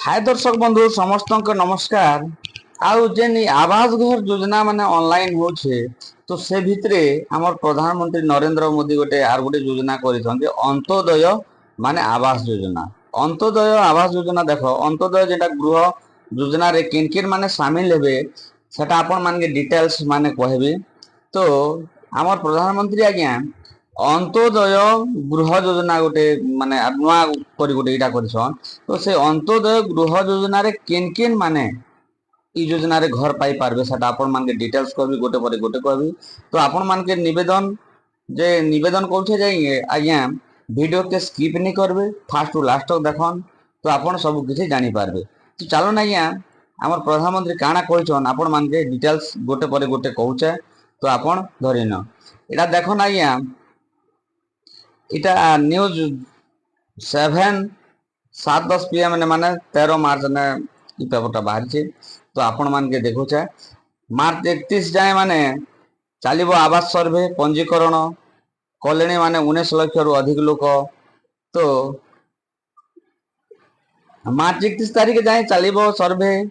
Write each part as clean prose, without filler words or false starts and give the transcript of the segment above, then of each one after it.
हाय दर्शक बंधु समस्त नमस्कार। आउ जेन आवास घर योजना माने ऑनलाइन होछे तो से भितरे हमर प्रधानमंत्री नरेंद्र मोदी गोटे आर गोटे योजना करिसन जे अंत्योदय माने आवास योजना। अंत्योदय आवास योजना देखो अंत्योदय जेटा गृह योजना रे किन किन माने शामिल हेबे सेटा आपण मान के डिटेल्स माने कहबे। तो हमर प्रधानमंत्री आज्ञा अंत्योदय गृह योजना गोटे माने नुआ करी गोटे इटा करिसन। तो से अंत्योदय गृह योजना रे किन किन माने ई योजना रे घर पाई पारबे सेटा आपण मान के डिटेल्स कहबी गोटे पर गोटे कहबी। तो आपण मान के निवेदन करछे जाइए आज्ञा वीडियो के स्किप नहीं करबे फास्ट टू लास्ट तक देखन तो आपण सब किछि जानि पारबे। तो चलो ना आज्ञा हमर प्रधानमंत्री काना कहछन आपण मान के डिटेल्स गोटे पर गोटे कहूचे तो आपण धरिन एटा देखन आज्ञा इटा न्यूज 7:10 PM माने 13 मार्च ने ई पेपरटा बाहर छे। तो आपण मान के देखो छे मार्च 31 जाए माने चलिबो आवास सर्वे पंजीकरण कलेनी माने 19 लाख रु अधिक लोक। तो मार्च 31 तारीख जाए चलिबो सर्वे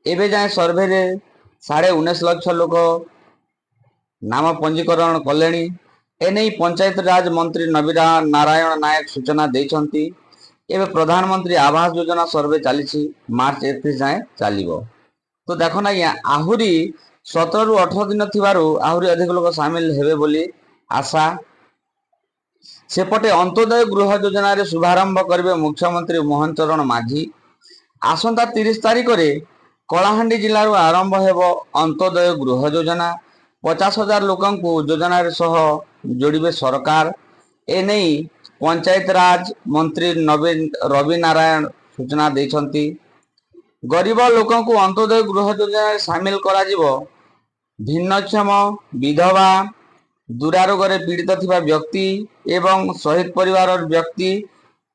एबे जाए सर्वे रे 19.5 लाख लोक नाम पंजीकरण कलेनी। एने पंचायत राज मंत्री नवीन नारायण नायक सूचना देछंती। एबे प्रधानमंत्री आवास योजना सर्वे चली मार्च 31 जाए चलिबो। तो देखो ना आहुरी 17 रु 18 दिन थिबारु आहुरी अधिक लोक शामिल हेबे बोली आशा। सेपटे अंत्योदय गृह योजना रे शुभारंभ करिवे मुख्यमंत्री मोहन चरण माझी। आसंता 30 तारीख रे कलाहांडी जिल्ला रो आरंभ हेबो अंत्योदय गृह योजना। 50,000 लोकंकु योजना रे सह जोड़िबे सरकार। एने पंचायत राज मंत्री नवीन रवि नारायण सूचना देछंती। गरीब लोकंकु अंत्योदय गृह योजना रे शामिल करा जिवो। भिन्नक्षम विधवा दुरारोगरे पीड़ित थिबा व्यक्ति एवं शहीद परिवार व्यक्ति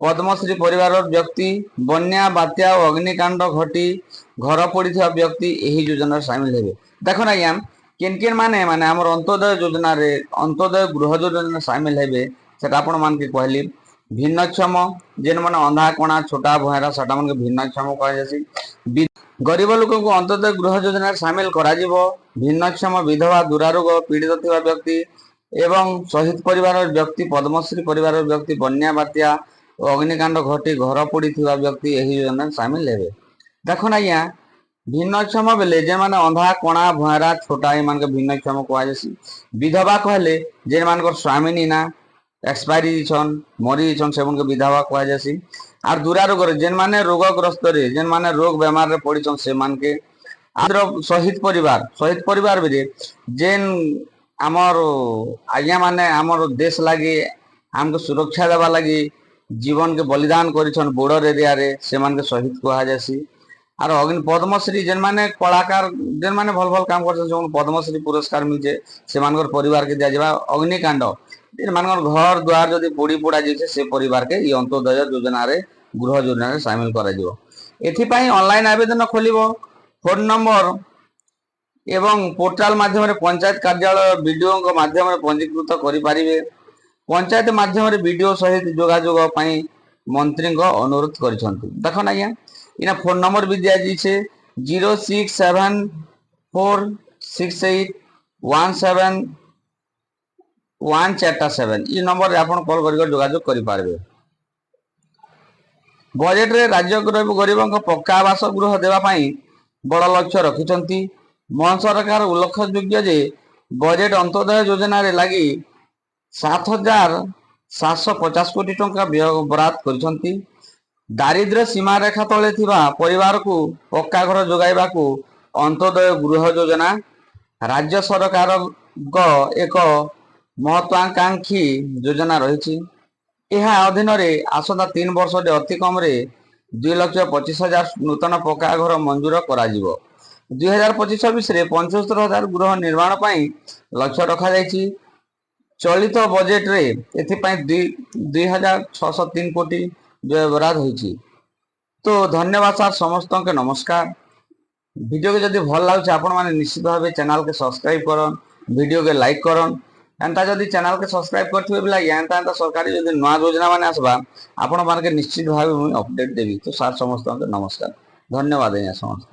पद्मश्री परिवार व्यक्ति बन्या बात्या और अग्निकांड घटी घर पड़ी व्यक्ति यही योजना शामिल हेबे। देखो ना आज्ञा किन किन माने माने हमर अंत्योदय योजना रे अंत्योदय गृह योजना शामिल हेबे सेटा आपण मान के कहली। भिन्नक्षम जेन माने अंधा कोणा छोटा भयरा सेटा मान के भिन्नक्षम कह जासी। गरीब लोक को अंत्योदय गृह योजना शामिल करा जिवो। भिन्नक्षम विधवा दुरारोग पीड़ित थिबा व्यक्ति एवं शहीद परिवार व्यक्ति पद्मश्री परिवार व्यक्ति बन्या बात्या और अग्निकांड घटी घर पड़ी थिबा व्यक्ति यही योजना शामिल हेबे। देखो ना आज्ञा भिन्नक्षम बेले जे माने अंधा कोणा भयरा छोटा ए मान के भिन्नक्षम कह जासी। विधवा कहले जे मान को स्वामिनी ना एक्सपायरी छन मरी छन सेवन के विधवा कह जासी। आर दुरारोग रे जेन माने रोगग्रस्त रे जेन माने रोग बेमार रे पड़ी छन से मान के आद्र शहीद परिवार रे जेन आमर आज्ञा माने आमर देश लागी हमको सुरक्षा देवा लगी जीवन के बलिदान करिछन बॉर्डर एरिया रे से मान के शहीद कहा जासी। आर अग्नि पद्मश्री जेन माने कलाकार जेन माने भल भल काम करछन जोन पद्मश्री पुरस्कार मिलजे से मानकर परिवार के दिया जेबा। अग्निकांड जेन मानकर घर द्वार जदी पोड़ी पोड़ा जेसे से परिवार के ई अंत्योदय योजना रे गृह योजना रे शामिल करा जिवो। एथि पई ऑनलाइन आवेदन खोलिबो। फोन नंबर एवं पोर्टाल माध्यम रे पंचायत कार्यालय वीडियो को माध्यम रे पंजीकृत करि पारिबे। पंचायत माध्यम रे वीडियो सहित जोगाजोग पई मंत्री को अनुरोध करिसंती। देखो ना आज्ञा इना फोन नंबर भी दिया जाइछे 067468717147 ई नंबर रे आपण कॉल करिक जोगाजोग करि पारबे। बजेट रे राज्य गरीबों को पक्का आवास गृह देवा पई बड़ लक्ष्य रखिसंती। मोहन सरकार उल्लेखयोग्य जे बजेट अंत्योदय योजना रे लागि 7,750 कोटी टंका व्यय बराद करिसंती। दारिद्र्य सीमा रेखा तले थिबा परिवार को पक्का घर जोगाइबा को अंत्योदय गृह योजना राज्य सरकार एक महत्वाकांक्षी योजना रही। यह अधीन रे आसंता 3 वर्ष रे अति कम रे 2,25,000 नूतन पक्का घर मंजूर करा जिवो। 2025-26 रे 75,000 गृह निर्माण पई लक्ष्य रखा जायछि। चलित बजेट रे एथि पई 2,603 कोटी व्यय बराद होइछि। तो धन्यवाद सर समस्त के नमस्कार। वीडियो के जदि भल लागुछि आपण माने निश्चित भाबे चैनल के सब्सक्राइब करन वीडियो के लाइक करन एंता जदि चैनल के सब्सक्राइब करथिबे बिला एंता एंता सरकारी जदि नवा योजना माने आसबा आपण मानके निश्चित भावे मुई अपडेट देबी। तो सार समस्त नमस्कार, धन्यवाद समस्त।